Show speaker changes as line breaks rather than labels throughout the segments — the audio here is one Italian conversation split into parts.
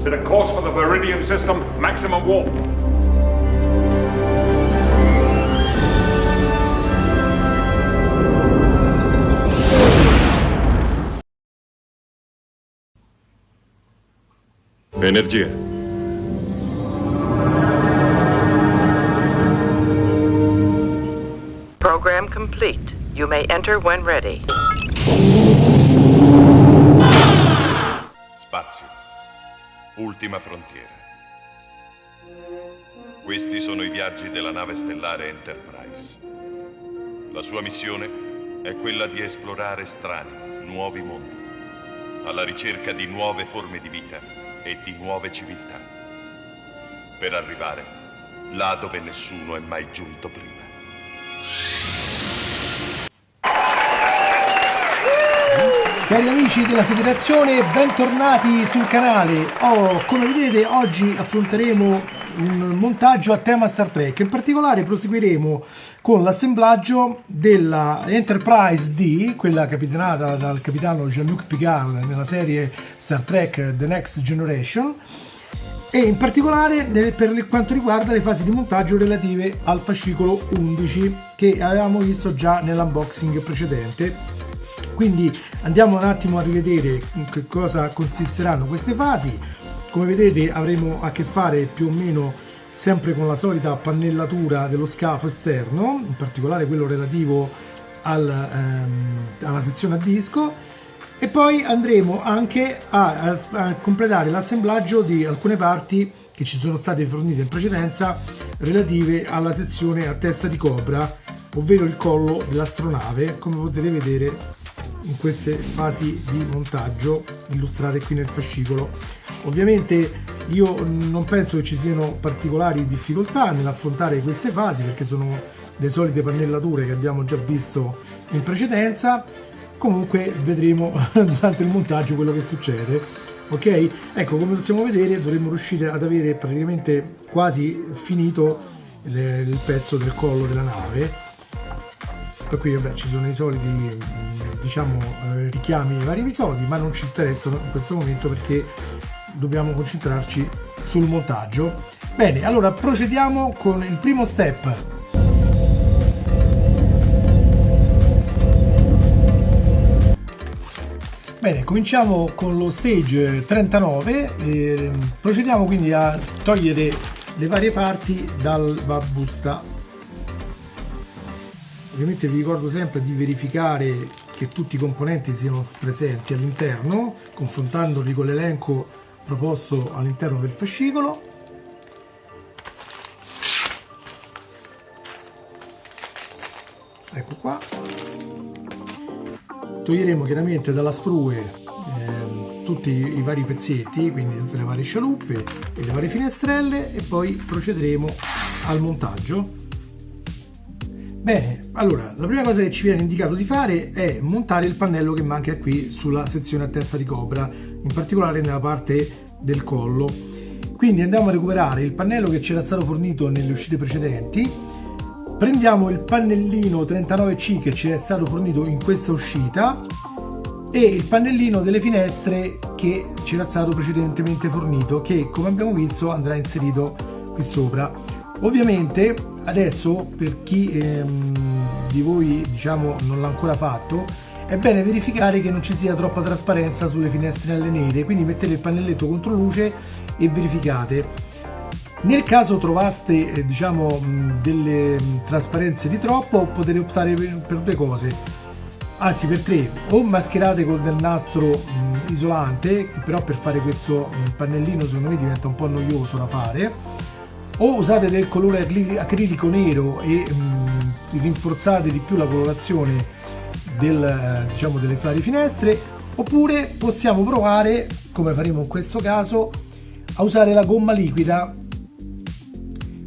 Set a course for the Viridian system, maximum warp.
Energia.
Program complete. You may enter when ready.
Spazio. Ultima frontiera. Questi sono i viaggi della nave stellare Enterprise. La sua missione è quella di esplorare strani, nuovi mondi, alla ricerca di nuove forme di vita e di nuove civiltà, per arrivare là dove nessuno è mai giunto prima.
Cari amici della Federazione, bentornati sul canale. Come vedete, oggi affronteremo un montaggio a tema Star Trek. In particolare proseguiremo con l'assemblaggio della Enterprise D, quella capitanata dal capitano Jean-Luc Picard nella serie Star Trek The Next Generation, e in particolare per quanto riguarda le fasi di montaggio relative al fascicolo 11 che avevamo visto già nell'unboxing precedente. Quindi andiamo un attimo a rivedere in che cosa consisteranno queste fasi. Come vedete avremo a che fare più o meno sempre con la solita pannellatura dello scafo esterno, in particolare quello relativo alla sezione a disco, e poi andremo anche a completare l'assemblaggio di alcune parti che ci sono state fornite in precedenza relative alla sezione a testa di cobra, ovvero il collo dell'astronave, come potete vedere in queste fasi di montaggio illustrate qui nel fascicolo. Ovviamente io non penso che ci siano particolari difficoltà nell'affrontare queste fasi, perché sono le solite pannellature che abbiamo già visto in precedenza. Comunque vedremo durante il montaggio quello che succede, ok? Ecco, come possiamo vedere dovremmo riuscire ad avere praticamente quasi finito il pezzo del collo della nave. Per cui vabbè, ci sono i soliti richiami ai vari episodi, ma non ci interessano in questo momento perché dobbiamo concentrarci sul montaggio. Bene, allora procediamo con il primo step. Bene, cominciamo con lo stage 39 e procediamo quindi a togliere le varie parti dalla busta. Ovviamente vi ricordo sempre di verificare che tutti i componenti siano presenti all'interno, confrontandoli con l'elenco proposto all'interno del fascicolo. Ecco qua. Toglieremo chiaramente dalla sprue tutti i vari pezzetti, quindi tutte le varie scialuppe e le varie finestrelle, e poi procederemo al montaggio. Bene, allora la prima cosa che ci viene indicato di fare è montare il pannello che manca qui sulla sezione a testa di cobra, in particolare nella parte del collo. Quindi andiamo a recuperare il pannello che ci era stato fornito nelle uscite precedenti, prendiamo il pannellino 39C che ci è stato fornito in questa uscita e il pannellino delle finestre che ci era stato precedentemente fornito, che come abbiamo visto andrà inserito qui sopra. Ovviamente adesso, per chi di voi non l'ha ancora fatto, è bene verificare che non ci sia troppa trasparenza sulle finestrelle nere, quindi mettete il pannelletto contro luce e verificate. Nel caso trovaste delle trasparenze di troppo, potete optare per due cose, anzi per tre: o mascherate con del nastro isolante, che però per fare questo pannellino secondo me diventa un po' noioso da fare, o usate del colore acrilico nero e rinforzate di più la colorazione delle varie finestre, oppure possiamo provare, come faremo in questo caso, a usare la gomma liquida.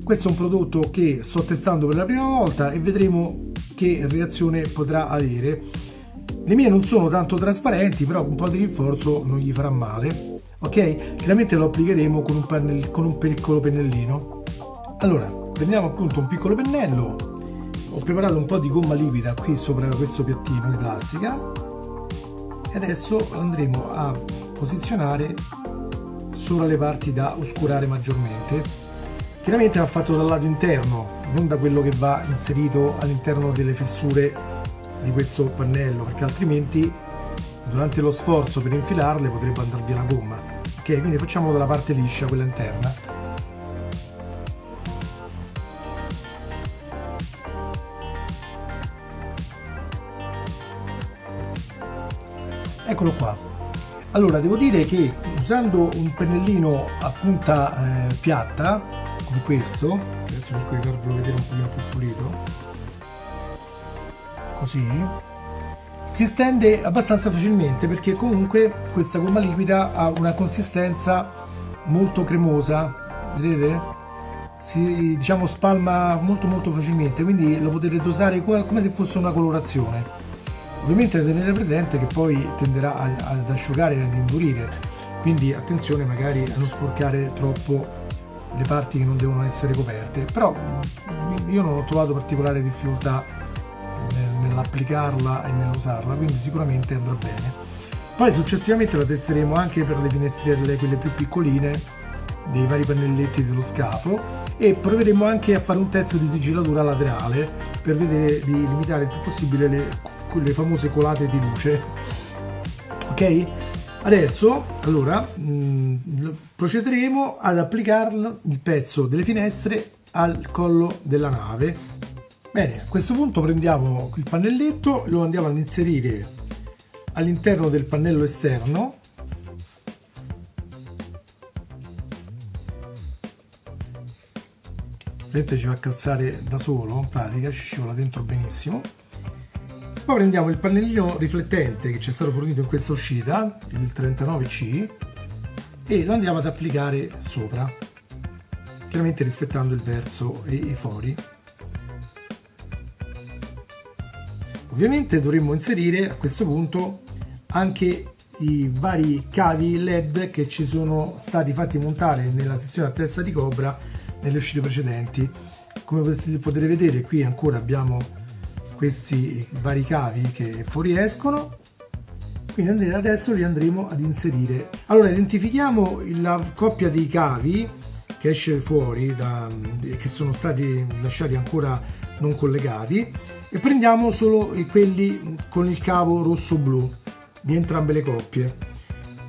Questo è un prodotto che sto testando per la prima volta e vedremo che reazione potrà avere. Le mie non sono tanto trasparenti, però un po' di rinforzo non gli farà male. Ok, chiaramente lo applicheremo con un piccolo pennellino. Allora prendiamo appunto un piccolo pennello, ho preparato un po' di gomma liquida qui sopra questo piattino di plastica e adesso andremo a posizionare sopra le parti da oscurare maggiormente. Chiaramente va fatto dal lato interno, non da quello che va inserito all'interno delle fessure di questo pannello, perché altrimenti durante lo sforzo per infilarle potrebbe andare via la gomma. Ok, quindi facciamo dalla parte liscia, quella interna. Eccolo qua. Allora, devo dire che usando un pennellino a punta piatta come questo, adesso cerco di farvelo vedere un pochino più pulito, così si stende abbastanza facilmente, perché comunque questa gomma liquida ha una consistenza molto cremosa, vedete? Si, diciamo, spalma molto facilmente, quindi lo potete dosare come se fosse una colorazione. Ovviamente tenere presente che poi tenderà ad asciugare e ad indurire, quindi attenzione magari a non sporcare troppo le parti che non devono essere coperte, però io non ho trovato particolare difficoltà nell'applicarla e nell'usarla, quindi sicuramente andrà bene. Poi successivamente la testeremo anche per le finestrelle, quelle più piccoline, dei vari pannelletti dello scafo, e proveremo anche a fare un test di sigillatura laterale per vedere di limitare il più possibile le famose colate di luce. Ok? Adesso allora procederemo ad applicare il pezzo delle finestre al collo della nave. Bene, a questo punto prendiamo il pannelletto, lo andiamo ad inserire all'interno del pannello esterno. Vedete, ci va a calzare da solo, in pratica ci scivola dentro benissimo. Poi prendiamo il pannellino riflettente che ci è stato fornito in questa uscita, il 39C, e lo andiamo ad applicare sopra, chiaramente rispettando il verso e i fori. Ovviamente dovremmo inserire a questo punto anche i vari cavi LED che ci sono stati fatti montare nella sezione a testa di cobra nelle uscite precedenti. Come potete vedere, qui ancora abbiamo questi vari cavi che fuoriescono, quindi adesso li andremo ad inserire. Allora, identifichiamo la coppia dei cavi che esce fuori che sono stati lasciati ancora non collegati, e prendiamo solo quelli con il cavo rosso-blu di entrambe le coppie.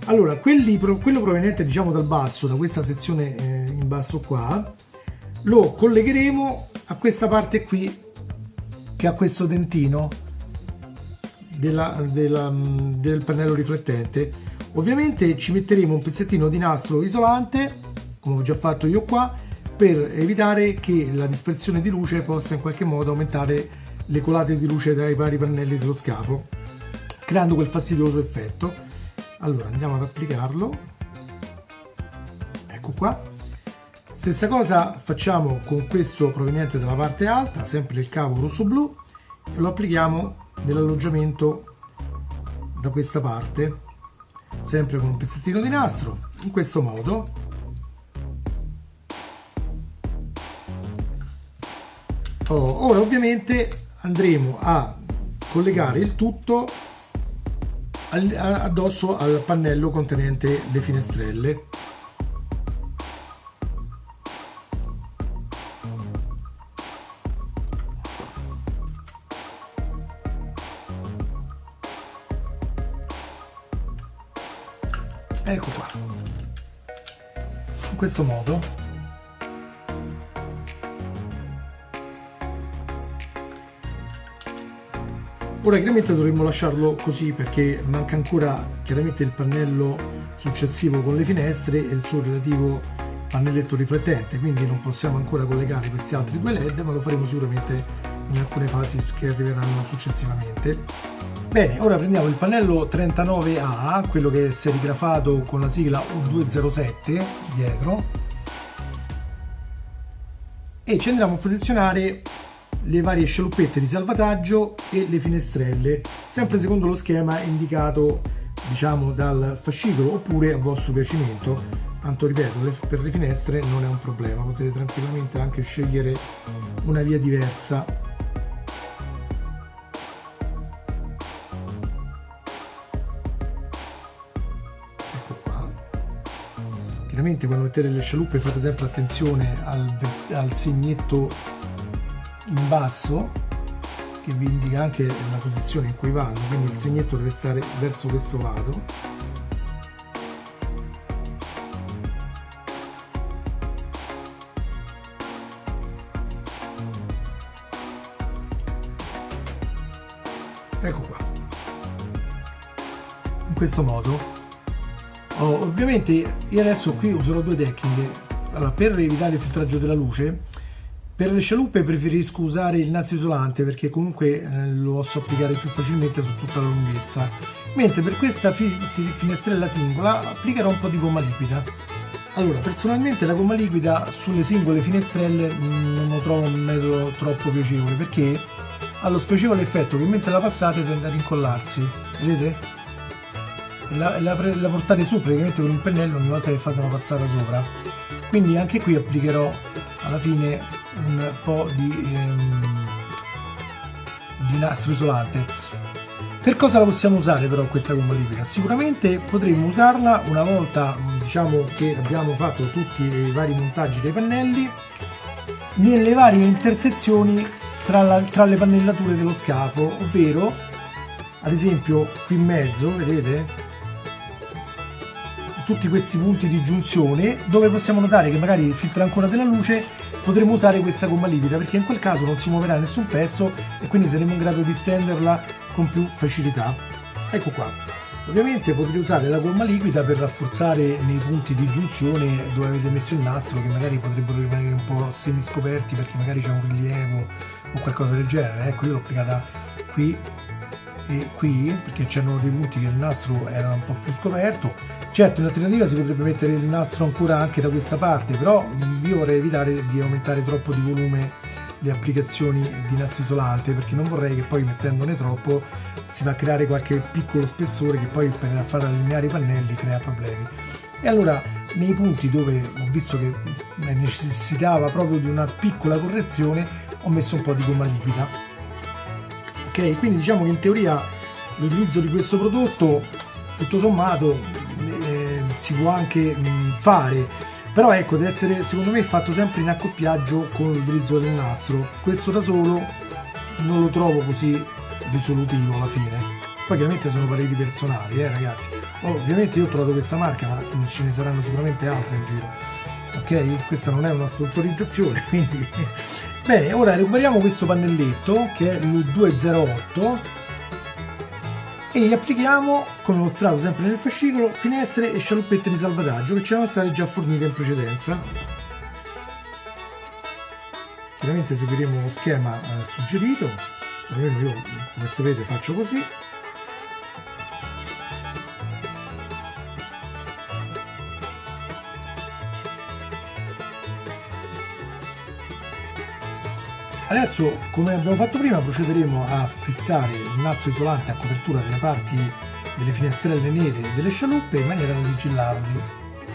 Allora, quello proveniente, diciamo, dal basso, da questa sezione in basso qua, lo collegheremo a questa parte qui che ha questo dentino del pannello riflettente. Ovviamente ci metteremo un pezzettino di nastro isolante, come ho già fatto io qua, per evitare che la dispersione di luce possa in qualche modo aumentare le colate di luce dai vari pannelli dello scafo, creando quel fastidioso effetto. Allora andiamo ad applicarlo, ecco qua. Stessa cosa facciamo con questo proveniente dalla parte alta, sempre il cavo rosso-blu, e lo applichiamo nell'alloggiamento da questa parte, sempre con un pezzettino di nastro, in questo modo. Ora ovviamente andremo a collegare il tutto addosso al pannello contenente le finestrelle. Ecco qua, in questo modo. Ora chiaramente dovremmo lasciarlo così, perché manca ancora chiaramente il pannello successivo con le finestre e il suo relativo pannelletto riflettente, quindi non possiamo ancora collegare questi altri due LED, ma lo faremo sicuramente in alcune fasi che arriveranno successivamente. Bene, ora prendiamo il pannello 39A, quello che è serigrafato con la sigla U207 dietro, e ci andremo a posizionare le varie scialuppette di salvataggio e le finestrelle, sempre secondo lo schema indicato, diciamo, dal fascicolo, oppure a vostro piacimento. Tanto ripeto, per le finestre non è un problema, potete tranquillamente anche scegliere una via diversa. Chiaramente quando mettete le scialuppe fate sempre attenzione al segnetto in basso che vi indica anche la posizione in cui vanno, quindi il segnetto deve stare verso questo lato. Ecco qua, in questo modo. Ovviamente io adesso qui userò due tecniche. Allora, per evitare il filtraggio della luce, per le scialuppe preferisco usare il nastro isolante perché comunque lo posso applicare più facilmente su tutta la lunghezza, mentre per questa finestrella singola applicherò un po' di gomma liquida. Allora, personalmente la gomma liquida sulle singole finestrelle non lo trovo un metodo troppo piacevole perché ha lo spiacevole effetto che mentre la passate tende a rincollarsi, vedete? La portate su praticamente con un pennello ogni volta che fate una passata sopra, quindi anche qui applicherò alla fine un po' di nastro isolante. Per cosa la possiamo usare però questa gomma liquida? Sicuramente potremmo usarla una volta, diciamo, che abbiamo fatto tutti i vari montaggi dei pannelli nelle varie intersezioni tra le pannellature dello scafo, ovvero ad esempio qui in mezzo, vedete? Tutti questi punti di giunzione dove possiamo notare che magari filtra ancora della luce, potremo usare questa gomma liquida perché in quel caso non si muoverà nessun pezzo e quindi saremo in grado di stenderla con più facilità. Ecco qua. Ovviamente potete usare la gomma liquida per rafforzare nei punti di giunzione dove avete messo il nastro, che magari potrebbero rimanere un po' semiscoperti perché magari c'è un rilievo o qualcosa del genere. Ecco, io l'ho applicata qui e qui perché c'erano dei punti che il nastro era un po' più scoperto. Certo, in alternativa si potrebbe mettere il nastro ancora anche da questa parte, però io vorrei evitare di aumentare troppo di volume le applicazioni di nastro isolante perché non vorrei che poi mettendone troppo si va a creare qualche piccolo spessore che poi per far allineare i pannelli crea problemi. E allora nei punti dove ho visto che necessitava proprio di una piccola correzione ho messo un po' di gomma liquida. Ok, quindi diciamo che in teoria l'utilizzo di questo prodotto tutto sommato si può anche fare, però ecco, deve essere secondo me fatto sempre in accoppiaggio con l'utilizzo del nastro. Questo da solo non lo trovo così risolutivo alla fine. Poi chiaramente sono pareri personali, ragazzi. Ovviamente io ho trovato questa marca, ma ce ne saranno sicuramente altre in giro. Ok? Questa non è una sponsorizzazione, quindi bene, ora recuperiamo questo pannelletto che è l'U208 e gli applichiamo, come mostrato sempre nel fascicolo, finestre e scialuppette di salvataggio che ci erano state già fornite in precedenza. Chiaramente seguiremo lo schema suggerito, almeno io come sapete faccio così. Adesso, come abbiamo fatto prima, procederemo a fissare il nastro isolante a copertura delle parti delle finestrelle nere delle scialuppe in maniera da sigillarli.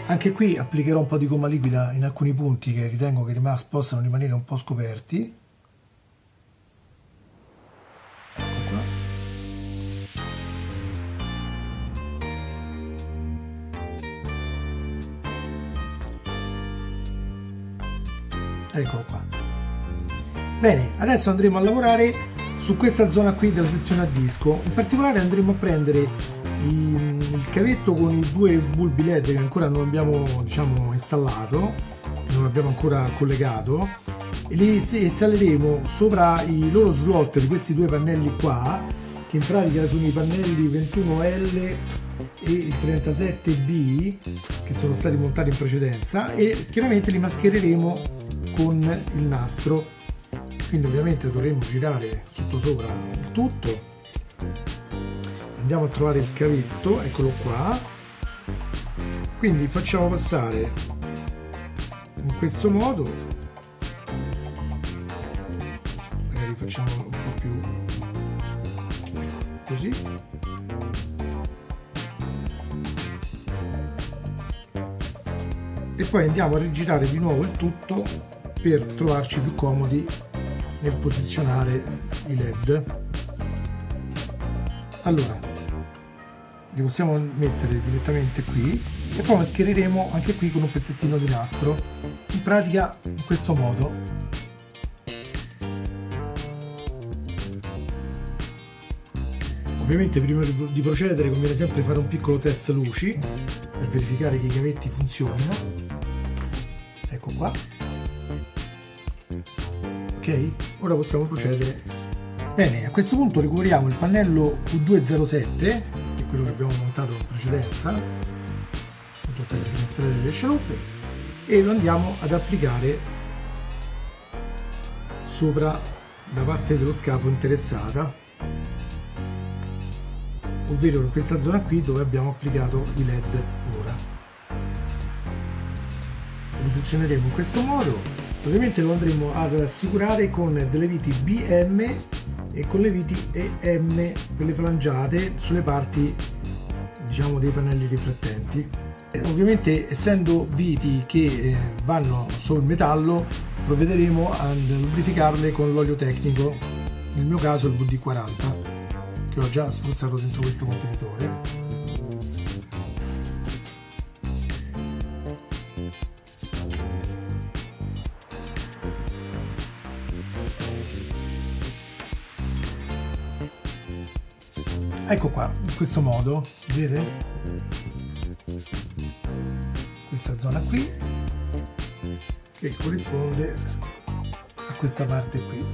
Anche qui applicherò un po' di gomma liquida in alcuni punti che ritengo che possano rimanere un po' scoperti. Ecco qua. Eccolo qua. Bene, adesso andremo a lavorare su questa zona qui della sezione a disco. In particolare andremo a prendere il cavetto con i due bulbi LED che ancora non abbiamo, diciamo, installato, non abbiamo ancora collegato, e li installeremo sopra i loro slot di questi due pannelli qua, che in pratica sono i pannelli 21L e il 37B che sono stati montati in precedenza, e chiaramente li maschereremo con il nastro. Quindi ovviamente dovremo girare tutto sopra il tutto. Andiamo a trovare il cavetto, eccolo qua. Quindi facciamo passare in questo modo, magari facciamo un po' più così. E poi andiamo a rigirare di nuovo il tutto per trovarci più comodi nel posizionare i LED. Allora, li possiamo mettere direttamente qui e poi maschereremo anche qui con un pezzettino di nastro, in pratica in questo modo. Ovviamente prima di procedere conviene sempre fare un piccolo test luci per verificare che i cavetti funzionino. Ecco qua. Ok, ora possiamo procedere. Bene, a questo punto recuperiamo il pannello U207, che è quello che abbiamo montato in precedenza, appunto per le finestrelle e le scialuppe, e lo andiamo ad applicare sopra la parte dello scafo interessata, ovvero in questa zona qui dove abbiamo applicato i LED ora. Lo posizioneremo in questo modo, ovviamente lo andremo ad assicurare con delle viti BM e con le viti EM, quelle flangiate sulle parti, diciamo, dei pannelli riflettenti. Ovviamente, essendo viti che vanno sul metallo, provvederemo a lubrificarle con l'olio tecnico, nel mio caso il VD40, che ho già spruzzato dentro questo contenitore. Ecco qua, in questo modo, vedete? Questa zona qui che corrisponde a questa parte qui.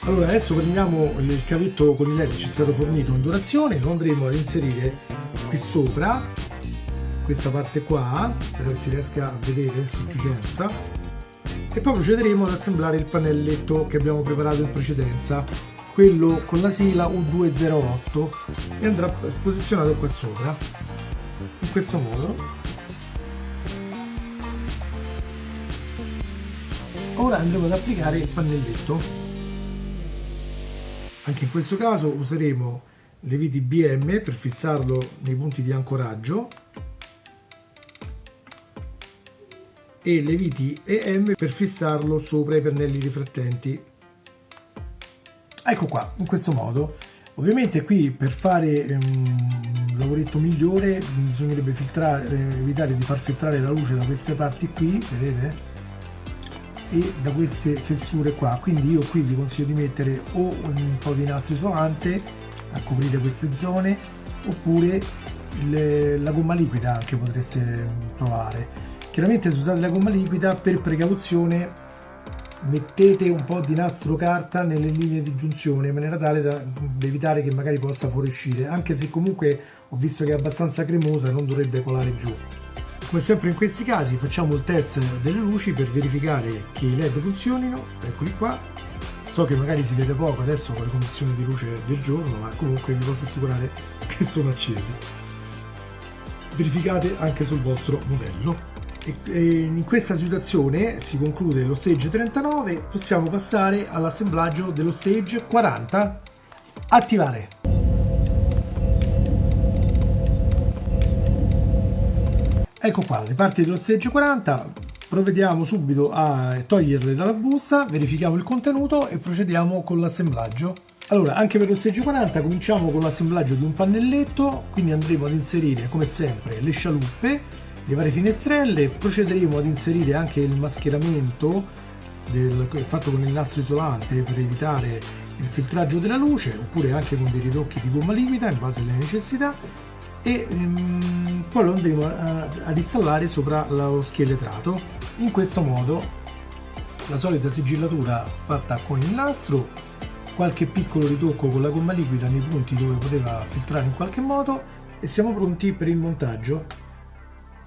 Allora, adesso prendiamo il cavetto con il LED che ci è stato fornito in donazione, lo andremo ad inserire qui sopra, questa parte qua, per che si riesca a vedere a sufficienza, e poi procederemo ad assemblare il pannelletto che abbiamo preparato in precedenza, quello con la sigla U208, e andrà posizionato qua sopra, in questo modo. Ora andremo ad applicare il pannelletto. Anche in questo caso useremo le viti BM per fissarlo nei punti di ancoraggio e le viti EM per fissarlo sopra i pannelli riflettenti. Ecco qua, in questo modo. Ovviamente qui, per fare un lavoretto migliore, bisognerebbe evitare di far filtrare la luce da queste parti qui, vedete? E da queste fessure qua, quindi io qui vi consiglio di mettere o un po' di nastro isolante a coprire queste zone, oppure la gomma liquida anche potreste provare. Chiaramente, se usate la gomma liquida, per precauzione mettete un po' di nastro carta nelle linee di giunzione, in maniera tale da evitare che magari possa fuoriuscire, anche se comunque ho visto che è abbastanza cremosa e non dovrebbe colare giù. Come sempre in questi casi facciamo il test delle luci per verificare che i LED funzionino. Eccoli qua. So che magari si vede poco adesso con le condizioni di luce del giorno, ma comunque vi posso assicurare che sono accesi. Verificate anche sul vostro modello. E in questa situazione si conclude lo stage 39, possiamo passare all'assemblaggio dello stage 40. Attivare. Ecco qua le parti dello stage 40, provvediamo subito a toglierle dalla busta, verifichiamo il contenuto e procediamo con l'assemblaggio. Allora, anche per lo stage 40 cominciamo con l'assemblaggio di un pannelletto, quindi andremo ad inserire come sempre le scialuppe, le varie finestrelle, procederemo ad inserire anche il mascheramento fatto con il nastro isolante per evitare il filtraggio della luce, oppure anche con dei ritocchi di gomma liquida in base alle necessità, e poi lo andremo ad installare sopra lo scheletrato. In questo modo, la solita sigillatura fatta con il nastro, qualche piccolo ritocco con la gomma liquida nei punti dove poteva filtrare in qualche modo, e siamo pronti per il montaggio.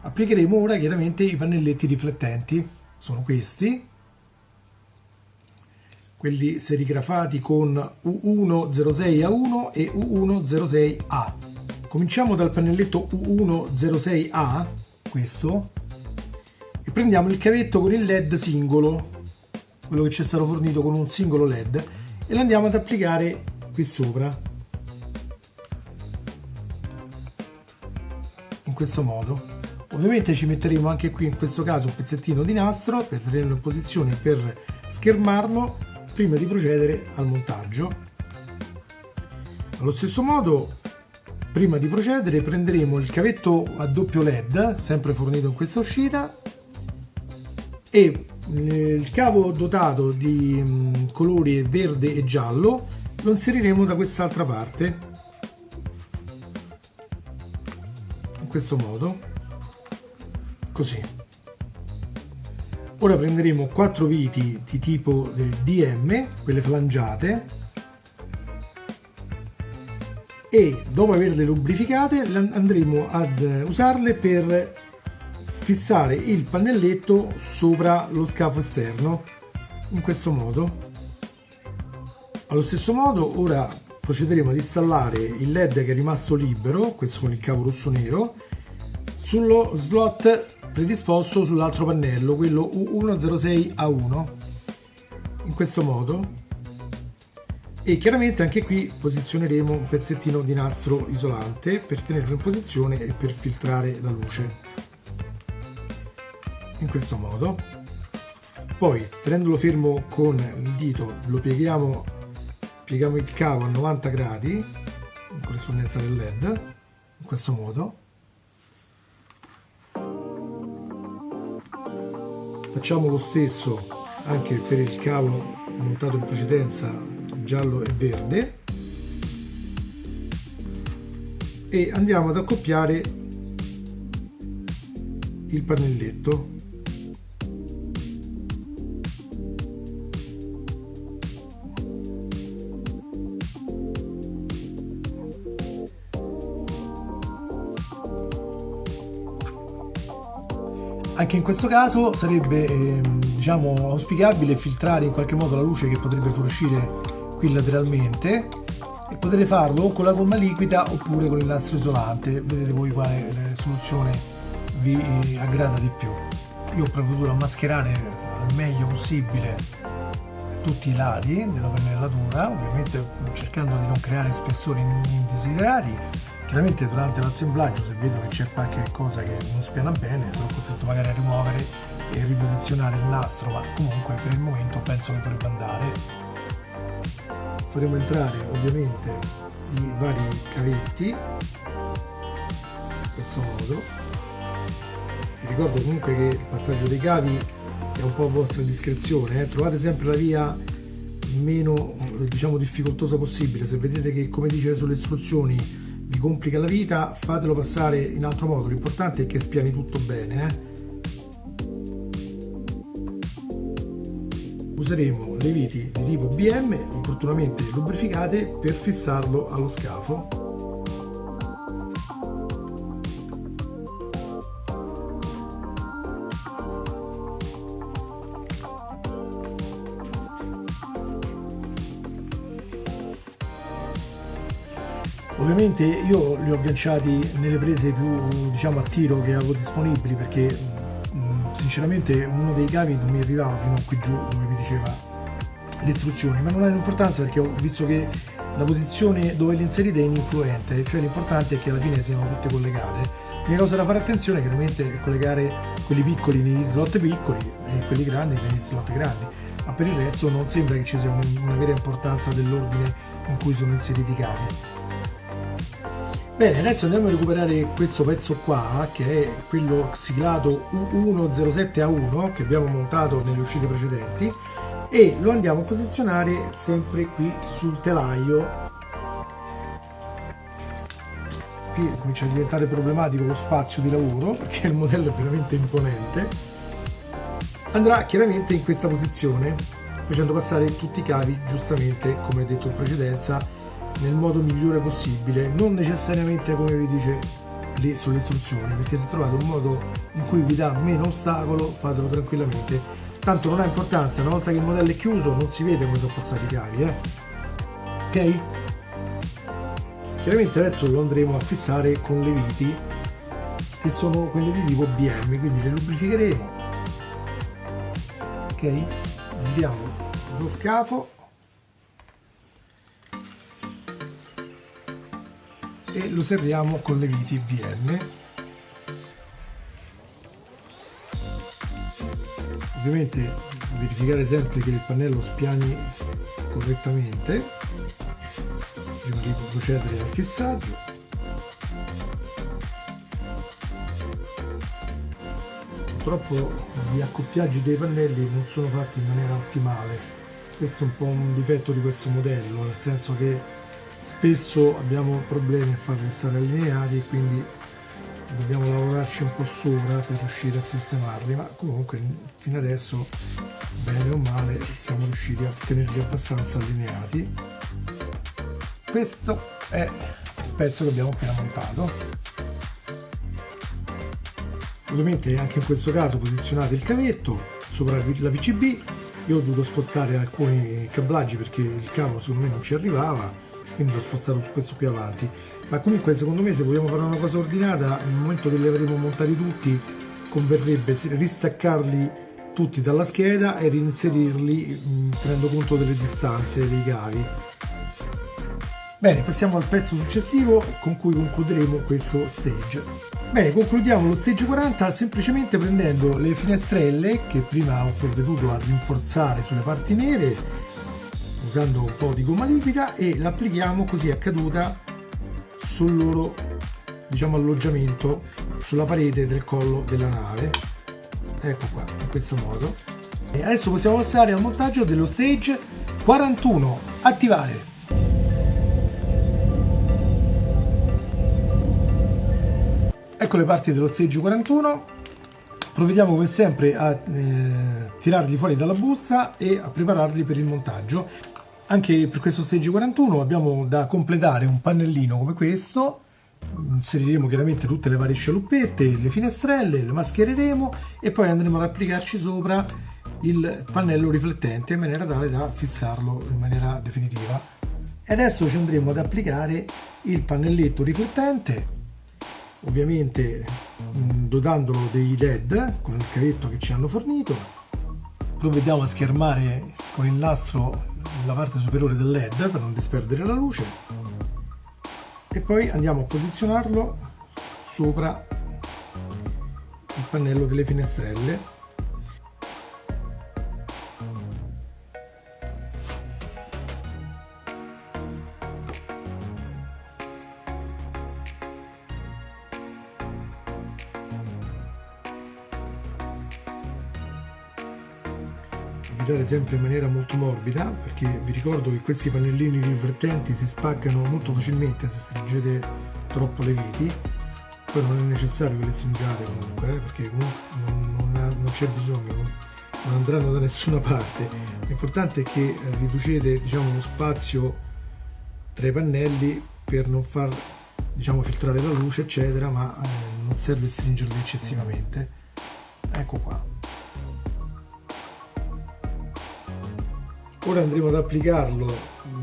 Applicheremo ora chiaramente i pannelletti riflettenti, sono questi, quelli serigrafati con U106A1 e U106A. Cominciamo dal pannelletto U106A, questo, e prendiamo il cavetto con il LED singolo, quello che ci è stato fornito con un singolo LED, e lo andiamo ad applicare qui sopra, in questo modo. Ovviamente ci metteremo anche qui, in questo caso, un pezzettino di nastro per tenerlo in posizione, per schermarlo prima di procedere al montaggio. Allo stesso modo, prima di procedere, prenderemo il cavetto a doppio LED, sempre fornito in questa uscita, e il cavo dotato di colori verde e giallo lo inseriremo da quest'altra parte, in questo modo, così. Ora prenderemo 4 viti di tipo DM, quelle flangiate, e dopo averle lubrificate andremo ad usarle per fissare il pannelletto sopra lo scafo esterno, in questo modo. Allo stesso modo ora procederemo ad installare il LED che è rimasto libero, questo con il cavo rosso nero, sullo slot predisposto sull'altro pannello, quello U106A1, in questo modo. E chiaramente anche qui posizioneremo un pezzettino di nastro isolante per tenerlo in posizione e per filtrare la luce, in questo modo. Poi, tenendolo fermo con il dito, lo pieghiamo il cavo a 90 gradi in corrispondenza del LED, in questo modo. Facciamo lo stesso anche per il cavo montato in precedenza, giallo e verde, e andiamo ad accoppiare il pannelletto. Anche in questo caso sarebbe diciamo auspicabile filtrare in qualche modo la luce che potrebbe fuoriuscire qui lateralmente, e potete farlo o con la gomma liquida oppure con il nastro isolante. Vedete voi quale soluzione vi aggrada di più. Io ho provveduto a mascherare al meglio possibile tutti i lati della pennellatura, ovviamente cercando di non creare spessori indesiderati. Chiaramente durante l'assemblaggio, se vedo che c'è qualche cosa che non spiana bene, sono costretto magari a rimuovere e riposizionare il nastro, ma comunque per il momento penso che dovrebbe andare. Faremo entrare ovviamente i vari cavetti in questo modo. Vi ricordo comunque che il passaggio dei cavi è un po' a vostra discrezione, trovate sempre la via meno diciamo difficoltosa possibile. Se vedete che, come dice sulle istruzioni, vi complica la vita, fatelo passare in altro modo. L'importante è che spiani tutto bene. Useremo le viti di tipo BM opportunamente lubrificate per fissarlo allo scafo. Ovviamente io li ho agganciati nelle prese più diciamo a tiro che avevo disponibili, perché sinceramente uno dei cavi non mi arrivava fino a qui giù dove mi diceva le istruzioni, ma non ha importanza perché ho visto che la posizione dove li inserite è ininfluente, cioè l'importante è che alla fine siano tutte collegate. L'unica cosa da fare attenzione chiaramente è collegare quelli piccoli negli slot piccoli e quelli grandi negli slot grandi, ma per il resto non sembra che ci sia una vera importanza dell'ordine in cui sono inseriti i cavi. Bene, adesso andiamo a recuperare questo pezzo qua, che è quello siglato U107A1 che abbiamo montato nelle uscite precedenti, e lo andiamo a posizionare sempre qui sul telaio. Qui comincia a diventare problematico lo spazio di lavoro perché il modello è veramente imponente. Andrà chiaramente in questa posizione, facendo passare tutti i cavi giustamente, come detto in precedenza, nel modo migliore possibile, non necessariamente come vi dice lì sulle istruzioni, perché se trovate un modo in cui vi dà meno ostacolo, fatelo tranquillamente, tanto non ha importanza, una volta che il modello è chiuso non si vede come sono passati i cavi, ok? Chiaramente adesso lo andremo a fissare con le viti che sono quelle di tipo BM, quindi le lubrificheremo, ok? Andiamo lo scafo e lo serriamo con le viti BM. Ovviamente verificare sempre che il pannello spiani correttamente. prima di procedere al fissaggio. Purtroppo gli accoppiaggi dei pannelli non sono fatti in maniera ottimale. Questo è un po' un difetto di questo modello, nel senso che spesso abbiamo problemi a farli stare allineati e quindi dobbiamo lavorarci un po' sopra per riuscire a sistemarli, ma comunque fino adesso, bene o male, siamo riusciti a tenerli abbastanza allineati. Questo è il pezzo che abbiamo appena montato. Ovviamente anche in questo caso posizionate il cavetto sopra la PCB. Io ho dovuto spostare alcuni cablaggi perché il cavo secondo me non ci arrivava, quindi l'ho spostato su questo qui avanti. Ma comunque secondo me, se vogliamo fare una cosa ordinata, nel momento che li avremo montati tutti, converrebbe ristaccarli tutti dalla scheda e reinserirli tenendo conto delle distanze dei cavi. Bene, passiamo al pezzo successivo con cui concluderemo questo stage. Bene, concludiamo lo stage 40 semplicemente prendendo le finestrelle che prima ho provveduto a rinforzare sulle parti nere usando un po' di gomma liquida e l'applichiamo così a caduta sul loro, diciamo, alloggiamento sulla parete del collo della nave. Ecco qua, in questo modo. E adesso possiamo passare al montaggio dello stage 41. Attivare. Ecco le parti dello stage 41, provvediamo come sempre a tirarli fuori dalla busta e a prepararli per il montaggio. Anche per questo stage 41 abbiamo da completare un pannellino come questo, inseriremo chiaramente tutte le varie scialuppette, le finestrelle, le maschereremo e poi andremo ad applicarci sopra il pannello riflettente in maniera tale da fissarlo in maniera definitiva. E adesso ci andremo ad applicare il pannelletto riflettente, ovviamente dotandolo dei LED con il cavetto che ci hanno fornito. Provvediamo a schermare con il nastro la parte superiore del LED per non disperdere la luce e poi andiamo a posizionarlo sopra il pannello delle finestrelle. Evitare sempre in maniera molto morbida, perché vi ricordo che questi pannellini riflettenti si spaccano molto facilmente se stringete troppo le viti. Poi non è necessario che le stringiate comunque, perché non c'è bisogno, non andranno da nessuna parte. L'importante è che riducete, diciamo, lo spazio tra i pannelli per non far, diciamo, filtrare la luce eccetera, ma non serve stringerli eccessivamente. Ecco qua. Ora andremo ad applicarlo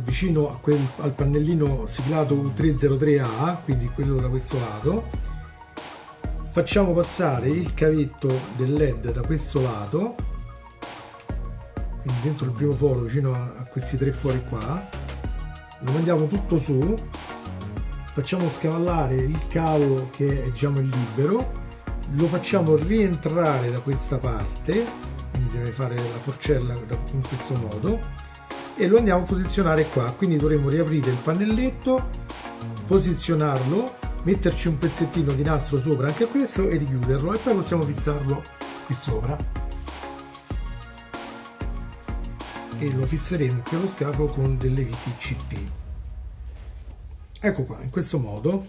vicino al pannellino siglato U303A, quindi quello da questo lato. Facciamo passare il cavetto del LED da questo lato, quindi dentro il primo foro vicino a questi tre fori qua. Lo mandiamo tutto su, facciamo scavallare il cavo che è, diciamo, il libero, lo facciamo rientrare da questa parte, quindi deve fare la forcella in questo modo, e lo andiamo a posizionare qua. Quindi dovremo riaprire il pannelletto, posizionarlo, metterci un pezzettino di nastro sopra anche a questo e richiuderlo, e poi possiamo fissarlo qui sopra e lo fisseremo qui allo scafo con delle viti CT. Ecco qua, in questo modo.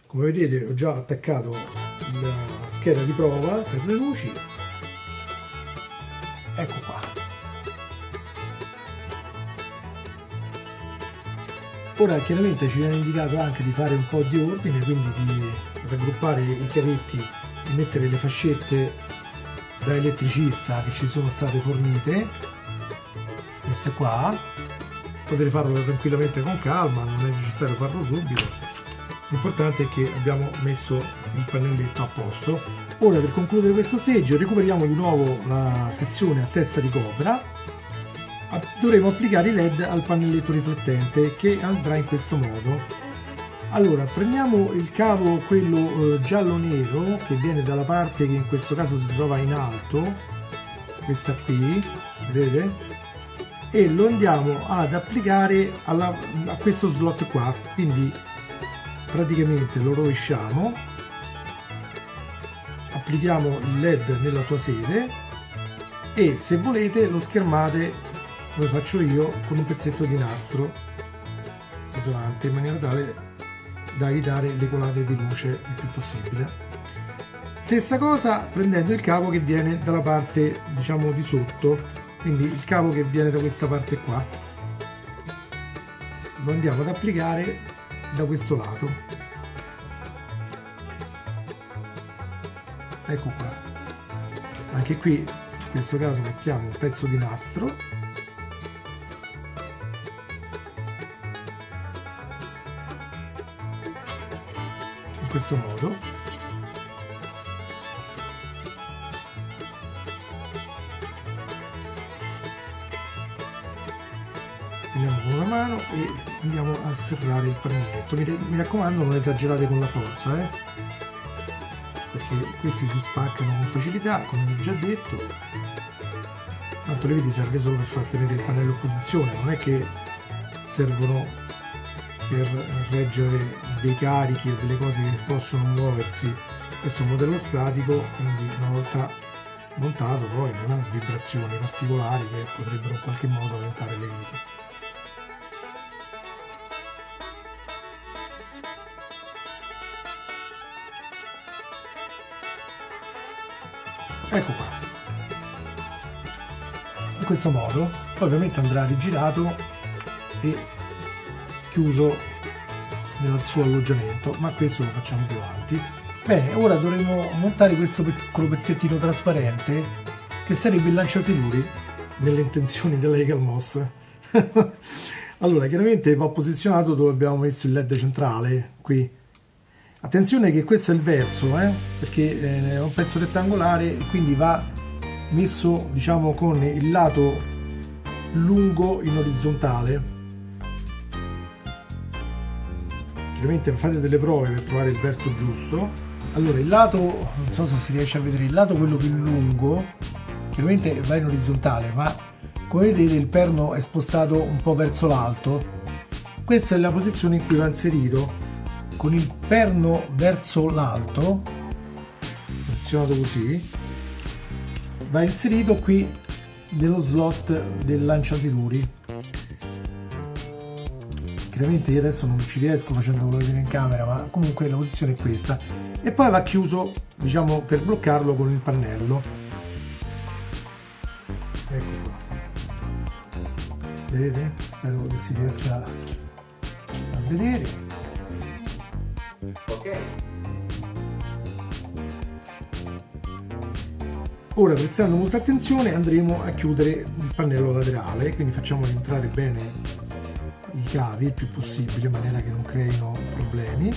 Come vedete ho già attaccato la scheda di prova per le luci. Ecco qua. Ora chiaramente ci viene indicato anche di fare un po' di ordine, quindi di raggruppare i cavetti e mettere le fascette da elettricista che ci sono state fornite, queste qua. Potete farlo tranquillamente con calma, non è necessario farlo subito, l'importante è che abbiamo messo il pannelletto a posto. Ora, per concludere questo stage, recuperiamo di nuovo la sezione a testa di copra. Dovremo applicare i LED al pannelletto riflettente, che andrà in questo modo. Allora, prendiamo il cavo, quello giallo-nero, che viene dalla parte che in questo caso si trova in alto, questa qui, vedete? e lo andiamo ad applicare a questo slot qua. Quindi praticamente lo rovesciamo, applichiamo il LED nella sua sede e se volete lo schermate come faccio io con un pezzetto di nastro isolante in maniera tale da evitare le colate di luce il più possibile. Stessa cosa prendendo il cavo che viene dalla parte diciamo di sotto, quindi il cavo che viene da questa parte qua lo andiamo ad applicare da questo lato. Ecco qua, anche qui in questo caso mettiamo un pezzo di nastro in questo modo, prendiamo con una mano e andiamo a serrare il pannelletto. Mi raccomando, non esagerate con la forza, perché questi si spaccano con facilità, come vi ho già detto. Tanto le vedi serve solo per far tenere il pannello in posizione, non è che servono per reggere dei carichi o delle cose che possono muoversi. Questo è un modello statico, quindi una volta montato poi non ha vibrazioni particolari che potrebbero in qualche modo allentare le viti. Ecco qua, in questo modo poi ovviamente andrà rigirato e chiuso nel suo alloggiamento, ma questo lo facciamo più avanti. Bene, ora dovremo montare questo piccolo pezzettino trasparente che sarebbe il lanciasiluri nelle intenzioni della Egalmoss. Allora, chiaramente va posizionato dove abbiamo messo il LED centrale, qui. Attenzione che questo è il verso, perché è un pezzo rettangolare e quindi va messo diciamo con il lato lungo in orizzontale. Chiaramente fate delle prove per trovare il verso giusto. Allora il lato, non so se si riesce a vedere, il lato quello più lungo chiaramente va in orizzontale, ma come vedete il perno è spostato un po' verso l'alto. Questa è la posizione in cui va inserito, con il perno verso l'alto, posizionato così, va inserito qui nello slot del lanciasiluri. Chiaramente io adesso non ci riesco facendolo vedere in camera, ma comunque la posizione è questa, e poi va chiuso diciamo per bloccarlo con il pannello. Ecco qua, vedete? Spero che si riesca a vedere. Ora, prestando molta attenzione, andremo a chiudere il pannello laterale, quindi facciamo entrare bene i cavi il più possibile in maniera che non creino problemi.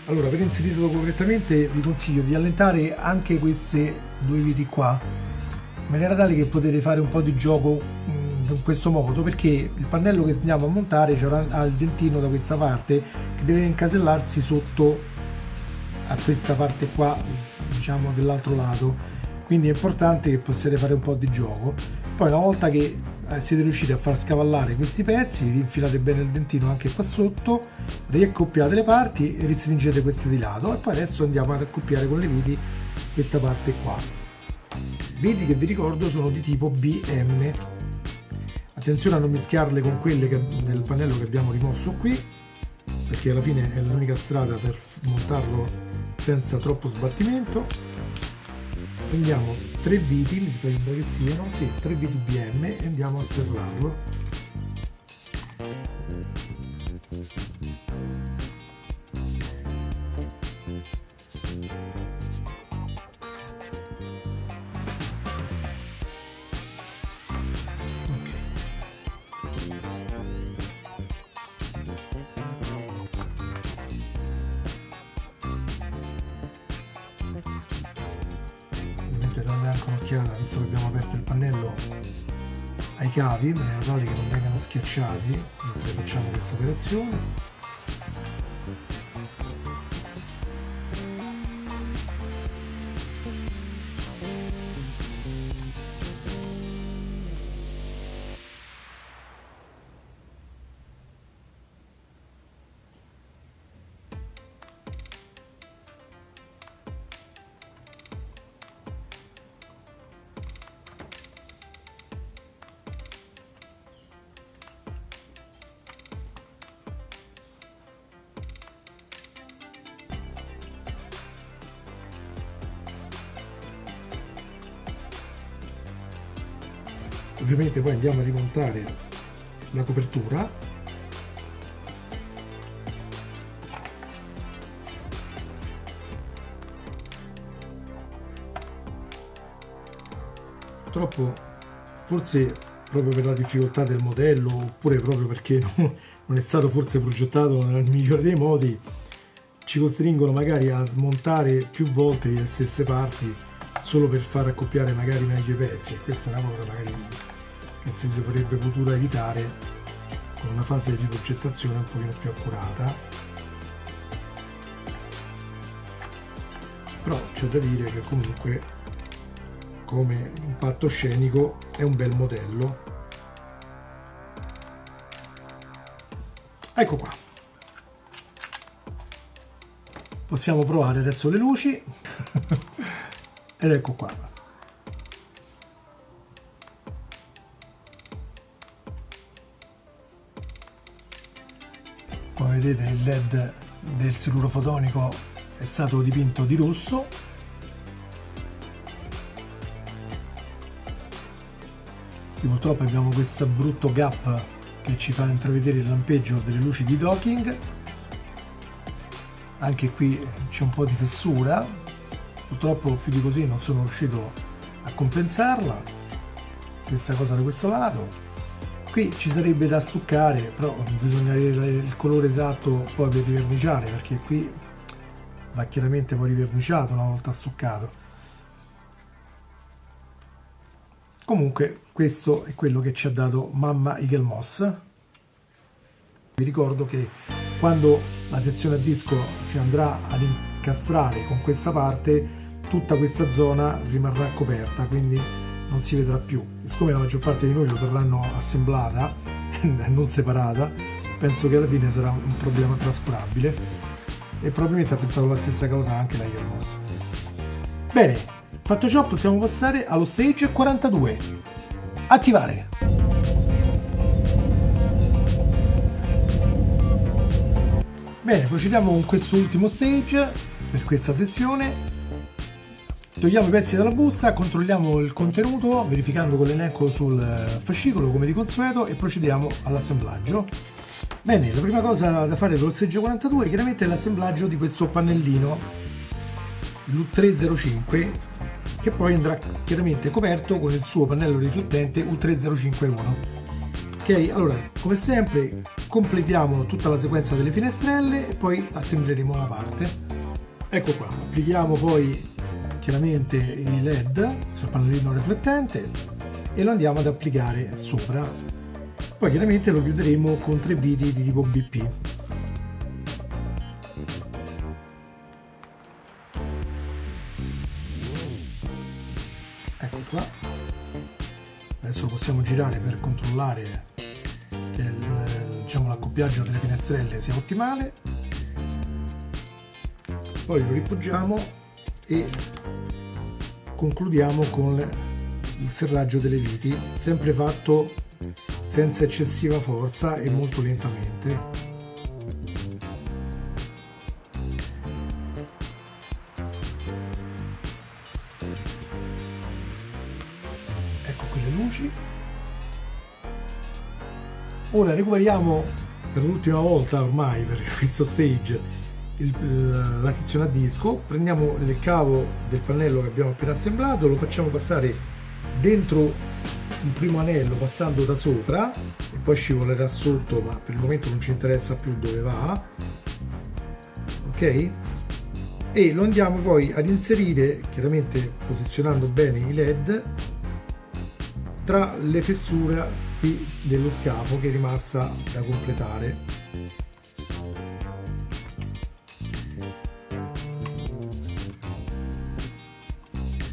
Allora, per inserirlo correttamente vi consiglio di allentare anche queste due viti qua, in maniera tale che potete fare un po' di gioco in questo modo, perché il pannello che andiamo a montare ha il dentino da questa parte che deve incasellarsi sotto a questa parte qua, diciamo dell'altro lato, quindi è importante che possiate fare un po' di gioco. Poi una volta che siete riusciti a far scavallare questi pezzi, vi infilate bene il dentino anche qua sotto, riaccoppiate le parti e ristringete queste di lato, e poi adesso andiamo ad accoppiare con le viti questa parte qua. Viti che vi ricordo sono di tipo BM. Attenzione a non mischiarle con quelle del pannello che abbiamo rimosso qui, perché alla fine è l'unica strada per montarlo senza troppo sbattimento. Prendiamo 3 viti, mi sembra che siano, sì, 3 viti BM, e andiamo a serrarlo. anche un'occhiata, visto che abbiamo aperto il pannello, ai cavi, in maniera tale che non vengano schiacciati mentre facciamo questa operazione. Ovviamente poi andiamo a rimontare la copertura. Purtroppo, forse proprio per la difficoltà del modello, oppure proprio perché non è stato forse progettato nel migliore dei modi, ci costringono magari a smontare più volte le stesse parti solo per far accoppiare magari meglio i pezzi, e questa è una cosa magari che si sarebbe potuta evitare con una fase di progettazione un pochino più accurata. Però c'è da dire che comunque come impatto scenico è un bel modello. Ecco qua, possiamo provare adesso le luci ed ecco qua. Come vedete, il LED del siluro fotonico è stato dipinto di rosso. Sì, purtroppo abbiamo questo brutto gap che ci fa intravedere il lampeggio delle luci di docking. Anche qui c'è un po' di fessura, purtroppo più di così non sono riuscito a compensarla. Stessa cosa da questo lato. Qui ci sarebbe da stuccare, però bisogna avere il colore esatto poi per riverniciare, perché qui va chiaramente poi riverniciato una volta stuccato. Comunque questo è quello che ci ha dato Mamma Eagle Moss. Vi ricordo che quando la sezione a disco si andrà ad incastrare con questa parte, tutta questa zona rimarrà coperta, quindi non si vedrà più. E siccome la maggior parte di noi lo terranno assemblata e non separata, penso che alla fine sarà un problema trascurabile, e probabilmente ha pensato la stessa cosa anche la Eagle Moss. Bene, fatto ciò possiamo passare allo stage 42. Attivare. Bene, procediamo con questo ultimo stage per questa sessione. Togliamo i pezzi dalla busta, controlliamo il contenuto verificando con l'elenco sul fascicolo come di consueto e procediamo all'assemblaggio. Bene, la prima cosa da fare per lo stage 42 chiaramente è l'assemblaggio di questo pannellino l'U305, che poi andrà chiaramente coperto con il suo pannello riflettente U3051. Ok, allora come sempre completiamo tutta la sequenza delle finestrelle e poi assembleremo la parte. Ecco qua, applichiamo poi chiaramente i LED sul pannellino riflettente e lo andiamo ad applicare sopra. Poi chiaramente lo chiuderemo con 3 viti di tipo BP. Ecco qua. Adesso lo possiamo girare per controllare che diciamo, l'accoppiaggio delle finestrelle sia ottimale. Poi lo ripoggiamo e concludiamo con il serraggio delle viti, sempre fatto senza eccessiva forza e molto lentamente. Ecco qui le luci. Ora recuperiamo per l'ultima volta ormai per questo stage la sezione a disco, prendiamo il cavo del pannello che abbiamo appena assemblato, lo facciamo passare dentro il primo anello passando da sopra e poi scivolerà sotto, ma per il momento non ci interessa più dove va, ok? e lo andiamo poi ad inserire, chiaramente posizionando bene i LED, tra le fessure qui dello scafo che è rimasta da completare.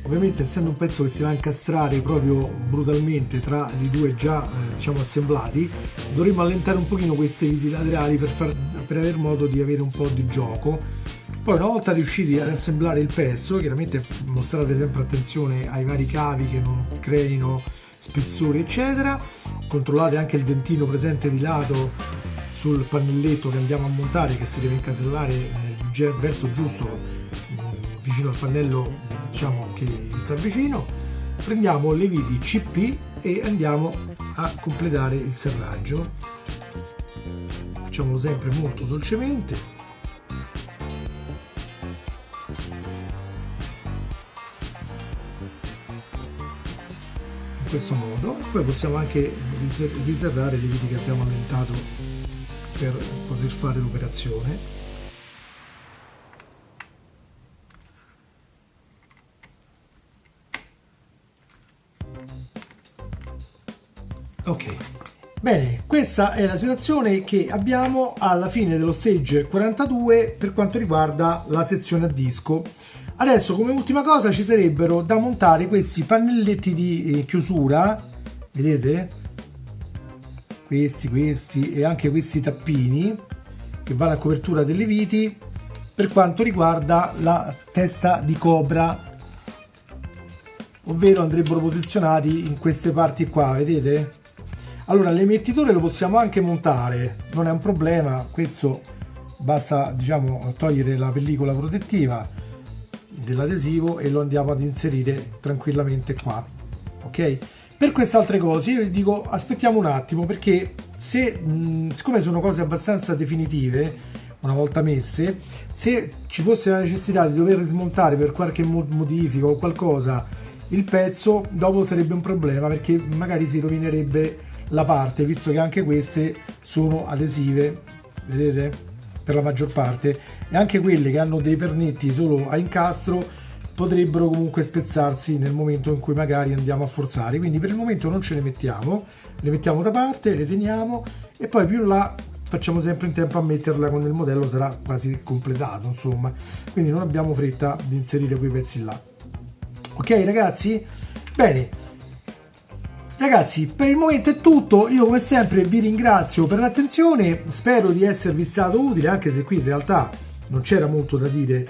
Ovviamente, essendo un pezzo che si va a incastrare proprio brutalmente tra i due già diciamo assemblati, dovremo allentare un pochino questi viti laterali per avere modo di avere un po' di gioco. Poi, una volta riusciti ad assemblare il pezzo, chiaramente mostrate sempre attenzione ai vari cavi che non creino spessori eccetera, controllate anche il dentino presente di lato sul pannelletto che andiamo a montare, che si deve incasellare nel verso giusto vicino al pannello, diciamo, che sta vicino. Prendiamo le viti CP e andiamo a completare il serraggio. Facciamolo sempre molto dolcemente. In questo modo. Poi possiamo anche riserrare le viti che abbiamo allentato per poter fare l'operazione. Ok, bene, questa è la situazione che abbiamo alla fine dello stage 42 per quanto riguarda la sezione a disco. Adesso, come ultima cosa, ci sarebbero da montare questi pannelletti di chiusura, vedete? Questi e anche questi tappini che vanno a copertura delle viti per quanto riguarda la testa di cobra, ovvero andrebbero posizionati in queste parti qua, vedete? Allora, l'emettitore lo possiamo anche montare, non è un problema, questo basta, diciamo, togliere la pellicola protettiva dell'adesivo e lo andiamo ad inserire tranquillamente qua, ok? Per queste altre cose io dico aspettiamo un attimo, perché siccome sono cose abbastanza definitive una volta messe, se ci fosse la necessità di dover smontare per qualche modifica o qualcosa il pezzo, dopo sarebbe un problema, perché magari si rovinerebbe la parte, visto che anche queste sono adesive, vedete, per la maggior parte, e anche quelle che hanno dei pernetti solo a incastro potrebbero comunque spezzarsi nel momento in cui magari andiamo a forzare. Quindi per il momento non ce le mettiamo da parte, le teniamo e poi più in là facciamo sempre in tempo a metterla quando il modello sarà quasi completato, insomma, quindi non abbiamo fretta di inserire quei pezzi là. Ok ragazzi? Bene ragazzi, per il momento è tutto. Io come sempre vi ringrazio per l'attenzione, spero di esservi stato utile, anche se qui in realtà non c'era molto da dire,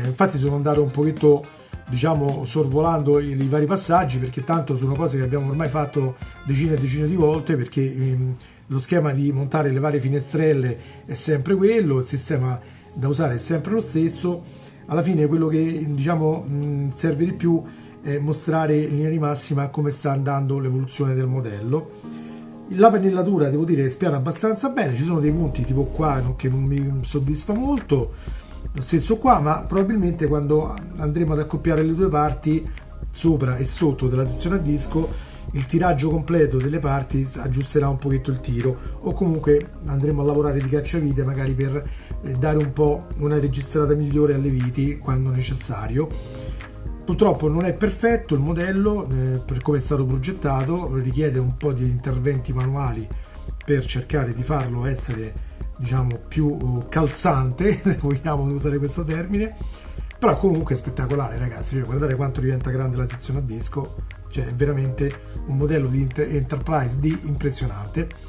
infatti sono andato un pochetto, diciamo, sorvolando i vari passaggi, perché tanto sono cose che abbiamo ormai fatto decine e decine di volte, perché lo schema di montare le varie finestrelle è sempre quello, il sistema da usare è sempre lo stesso. Alla fine quello che, diciamo, serve di più mostrare in linea di massima come sta andando l'evoluzione del modello. La pennellatura devo dire spiana abbastanza bene, ci sono dei punti tipo qua che non mi soddisfa molto, lo stesso qua, ma probabilmente quando andremo ad accoppiare le due parti sopra e sotto della sezione a disco il tiraggio completo delle parti aggiusterà un pochetto il tiro, o comunque andremo a lavorare di cacciavite magari per dare un po' una registrata migliore alle viti quando necessario. Purtroppo non è perfetto il modello, per come è stato progettato, richiede un po' di interventi manuali per cercare di farlo essere, diciamo, più calzante, se vogliamo usare questo termine, però comunque è spettacolare ragazzi, cioè, guardate quanto diventa grande la sezione a disco, cioè è veramente un modello di Enterprise di impressionante.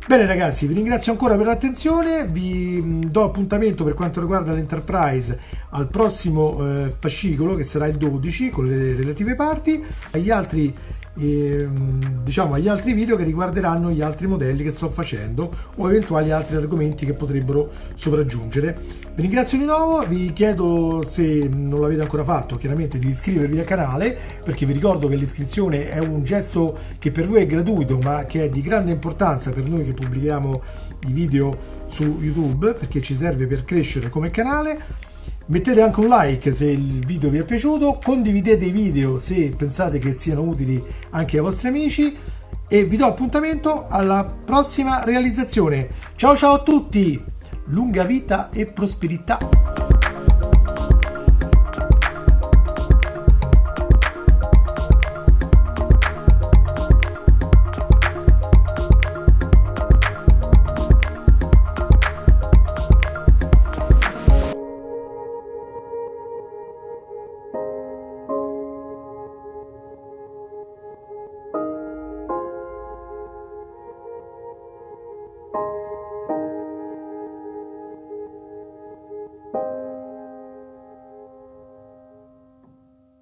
Bene ragazzi, vi ringrazio ancora per l'attenzione, vi do appuntamento per quanto riguarda l'Enterprise al prossimo fascicolo, che sarà il 12 con le relative parti, agli altri video che riguarderanno gli altri modelli che sto facendo o eventuali altri argomenti che potrebbero sopraggiungere. Vi ringrazio di nuovo, vi chiedo, se non l'avete ancora fatto, chiaramente di iscrivervi al canale, perché vi ricordo che l'iscrizione è un gesto che per voi è gratuito ma che è di grande importanza per noi che pubblichiamo i video su YouTube, perché ci serve per crescere come canale. Mettete anche un like se il video vi è piaciuto, condividete i video se pensate che siano utili anche ai vostri amici e vi do appuntamento alla prossima realizzazione. Ciao ciao a tutti, lunga vita e prosperità!